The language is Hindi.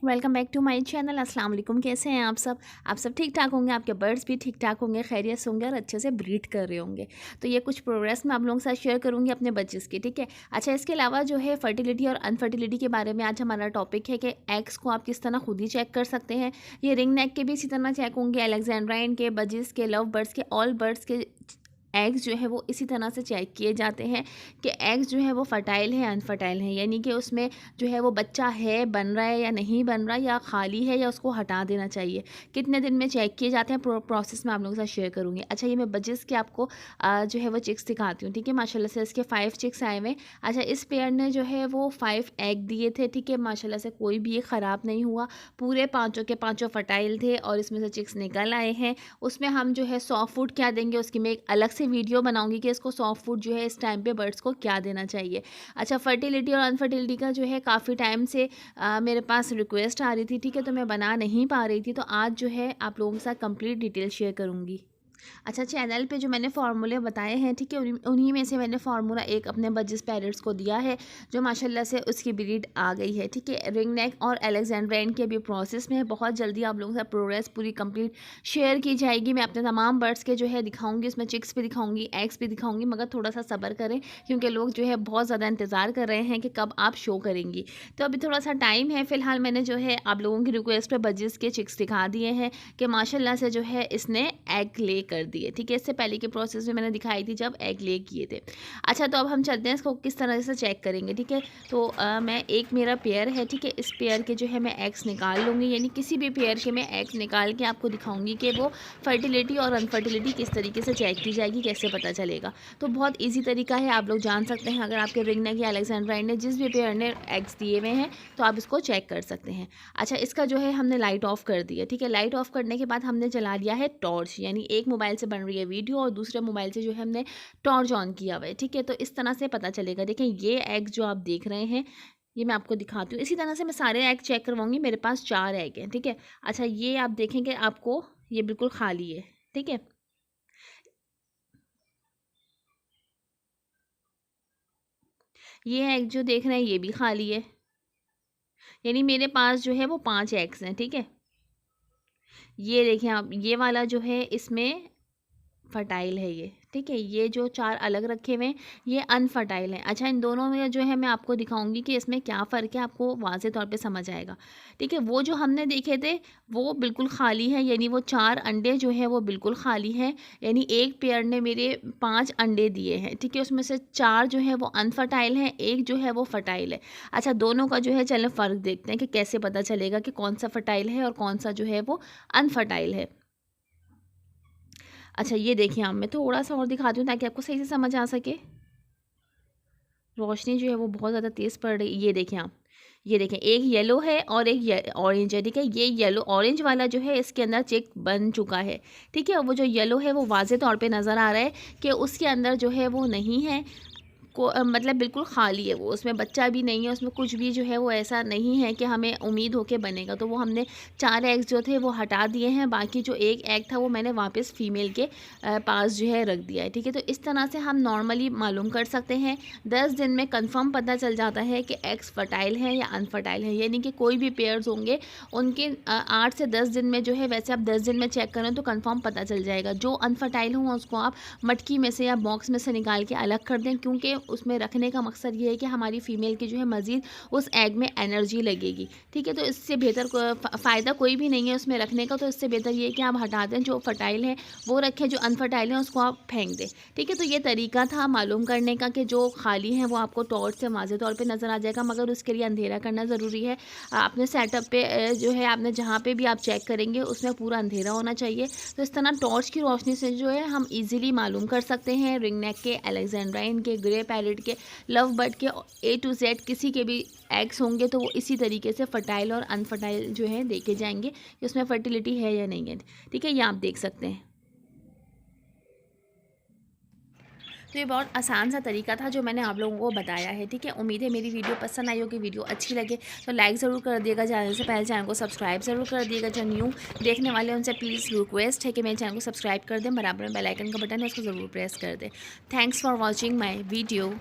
Welcome back to my channel. अस्सलाम वालेकुम। कैसे हैं आप सब ठीक ठाक होंगे, आपके बर्ड्स भी ठीक ठाक होंगे, खैरियत से होंगे और अच्छे से ब्रीड कर रहे होंगे। तो ये कुछ प्रोग्रेस मैं आप लोगों के साथ शेयर करूंगी अपने बच्चेस की, ठीक है। अच्छा, इसके अलावा जो है फर्टिलिटी और अनफर्टिलिटी के बारे में आज हमारा टॉपिक है कि एग्स को आप किस तरह खुद ही चेक कर सकते हैं। ये रिंग नेक के भी इसी तरह चेक होंगे, अलेक्जेंड्राइन के, बजिस के, लव बर्ड्स के, ऑल बर्ड्स के एग्स जो है वो इसी तरह से चेक किए जाते हैं कि एग्स जो है वो फर्टाइल है अनफर्टाइल है, यानी कि उसमें जो है वो बच्चा है, बन रहा है या नहीं बन रहा, या खाली है या उसको हटा देना चाहिए। कितने दिन में चेक किए जाते हैं प्रोसेस में आप लोगों के साथ शेयर करूँगी। अच्छा, ये मैं बजिस के आपको जो है वो चिक्स दिखाती हूँ, ठीक है। माशाल्लाह से इसके 5 चिक्स आए हुए। अच्छा, इस पेयर ने जो है वो 5 एग दिए थे, ठीक है। माशाल्लाह से कोई भी एक ख़राब नहीं हुआ, पूरे पाँचों के पाँचों फर्टाइल थे और इसमें से चिक्स निकल आए हैं। उसमें हम जो है सॉफ्ट फूड क्या देंगे उसकी मैं एक अलग से वीडियो बनाऊंगी कि इसको सॉफ्ट फूड जो है इस टाइम पे बर्ड्स को क्या देना चाहिए। अच्छा, फर्टिलिटी और अनफर्टिलिटी का जो है काफ़ी टाइम से मेरे पास रिक्वेस्ट आ रही थी, ठीक है, तो मैं बना नहीं पा रही थी, तो आज जो है आप लोगों के साथ कंप्लीट डिटेल शेयर करूँगी। अच्छा, चैनल पे जो मैंने फार्मूले बताए हैं, ठीक है, उन्हीं में से मैंने फार्मूला एक अपने बजिस पैरट्स को दिया है जो माशाल्लाह से उसकी ब्रीड आ गई है, ठीक है। रिंग नेक और अलेक्जेंड्राइन के भी प्रोसेस में है, बहुत जल्दी आप लोगों से प्रोग्रेस पूरी कंप्लीट शेयर की जाएगी। मैं अपने तमाम बर्ड्स के जो है दिखाऊंगी, उसमें चिक्स भी दिखाऊंगी, एग्स भी दिखाऊंगी, मगर थोड़ा सा सब्र करें क्योंकि लोग जो है बहुत ज़्यादा इंतज़ार कर रहे हैं कि कब आप शो करेंगी। तो अभी थोड़ा सा टाइम है, फ़िलहाल मैंने जो है आप लोगों की रिक्वेस्ट पर बजिस के चिक्स दिखा दिए हैं कि माशाल्लाह से जो है इसने एग ले कर दिए, ठीक है। इससे पहले के प्रोसेस में मैंने दिखाई थी जब एग ले किए थे। अच्छा, तो अब हम चलते हैं इसको किस तरह से चेक करेंगे, ठीक है। तो मैं एक मेरा पेयर है, ठीक है, इस पेयर के जो है मैं एग्स निकाल लूँगी, यानी किसी भी पेयर के मैं एग निकाल के आपको दिखाऊंगी कि वो फर्टिलिटी और अनफर्टिलिटी किस तरीके से चेक की जाएगी, कैसे पता चलेगा। तो बहुत ईजी तरीका है, आप लोग जान सकते हैं। अगर आपके रिंग नेक या अलेक्जेंड्राइन ने जिस भी पेयर ने एग्स दिए हुए हैं तो आप इसको चेक कर सकते हैं। अच्छा, इसका जो है हमने लाइट ऑफ कर दिया, ठीक है। लाइट ऑफ करने के बाद हमने जला लिया है टॉर्च, यानी एक मोबाइल से बन रही है वीडियो और दूसरे मोबाइल से जो है हमने टॉर्च ऑन किया हुआ है, ठीक है। तो इस तरह से पता चलेगा। देखें, ये एग जो आप देख रहे हैं ये मैं आपको दिखाती हूँ। इसी तरह से मैं सारे एग चेक करवाऊंगी। मेरे पास 4 एग हैं, ठीक है। अच्छा, ये आप देखेंगे आपको ये बिल्कुल खाली है, ठीक है। ये एग जो देख रहे हैं ये भी खाली है, यानी मेरे पास जो है वो 5 एग्स हैं, ठीक है। ये देखें आप, ये वाला जो है इसमें फर्टाइल है ये, ठीक है। ये जो 4 अलग रखे हुए हैं ये अनफर्टाइल हैं। अच्छा, इन दोनों में जो है मैं आपको दिखाऊंगी कि इसमें क्या फ़र्क है, आपको वाज़े तौर पे समझ आएगा, ठीक है। वो जो हमने देखे थे वो बिल्कुल खाली है, यानी वो 4 अंडे जो है वो बिल्कुल खाली हैं, यानी एक पेयर ने मेरे 5 अंडे दिए हैं, ठीक है। उसमें से 4 जो है वो अनफर्टाइल हैं, एक जो है वो फर्टाइल है। अच्छा, दोनों का जो है चलें फ़र्क देखते हैं कि कैसे पता चलेगा कि कौन सा फर्टाइल है और कौन सा जो है वो अनफर्टाइल है। अच्छा, ये देखिए, आप मैं थोड़ा-सा और दिखाती हूँ ताकि आपको सही से समझ आ सके। रोशनी जो है वो बहुत ज़्यादा तेज़ पड़ रही है। ये देखें आप, ये देखें, एक येलो है और एक ऑरेंज है, ठीक है। ये येलो ऑरेंज वाला जो है इसके अंदर चिक बन चुका है, ठीक है। वो जो येलो है वो वाज़े तौर पे नज़र आ रहा है कि उसके अंदर जो है वो नहीं है, मतलब बिल्कुल खाली है वो, उसमें बच्चा भी नहीं है, उसमें कुछ भी जो है वो ऐसा नहीं है कि हमें उम्मीद हो के बनेगा। तो वो हमने 4 एग्स जो थे वो हटा दिए हैं, बाकी जो एक एग था वो मैंने वापस फीमेल के पास जो है रख दिया है, ठीक है। तो इस तरह से हम नॉर्मली मालूम कर सकते हैं। 10 दिन में कंफर्म पता चल जाता है कि एग्स फर्टाइल हैं या अनफर्टाइल हैं, यानी कि कोई भी पेयर्स होंगे उनके 8 से 10 दिन में जो है, वैसे आप 10 दिन में चेक करें तो कंफर्म पता चल जाएगा। जो अनफर्टाइल हों उसको आप मटकी में से या बॉक्स में से निकाल के अलग कर दें, क्योंकि उसमें रखने का मकसद ये है कि हमारी फ़ीमेल की जो है मज़ीद उस एग में एनर्जी लगेगी, ठीक है। तो इससे बेहतर फ़ायदा कोई भी नहीं है उसमें रखने का, तो इससे बेहतर ये है कि आप हटा दें, जो फर्टाइल है वो रखें, जो अनफर्टाइल है उसको आप फेंक दें, ठीक है। तो ये तरीका था मालूम करने का कि जो खाली हैं वो आपको टॉर्च से वाज़े तौर पर नज़र आ जाएगा, मगर उसके लिए अंधेरा करना ज़रूरी है। आपने सेटअप पे जो है आपने जहाँ पे भी आप चेक करेंगे उसमें पूरा अंधेरा होना चाहिए। तो इस तरह टॉर्च की रोशनी से जो है हम ईज़िली मालूम कर सकते हैं रिंग नेक के, अलेक्जेंड्राइन के, ग्रे पैरेट के, लव बर्ड के, ए टू जेड किसी के भी एग्स होंगे तो वो इसी तरीके से फर्टाइल और अनफर्टाइल जो है देखे जाएंगे कि उसमें फर्टिलिटी है या नहीं है, ठीक है। ये आप देख सकते हैं। तो ये बहुत आसान सा तरीका था जो मैंने आप लोगों को बताया है, ठीक है। उम्मीद है मेरी वीडियो पसंद आई होगी, वीडियो अच्छी लगे तो लाइक ज़रूर कर दिएगा, चैनल से पहले चैनल को सब्सक्राइब ज़रूर कर दिएगा। जो न्यू देखने वाले उनसे प्लीज़ रिक्वेस्ट है कि मेरे चैनल को सब्सक्राइब कर दें, बराबर में बेल आइकन का बटन है उसको ज़रूर प्रेस कर दें। Thanks for watching my video.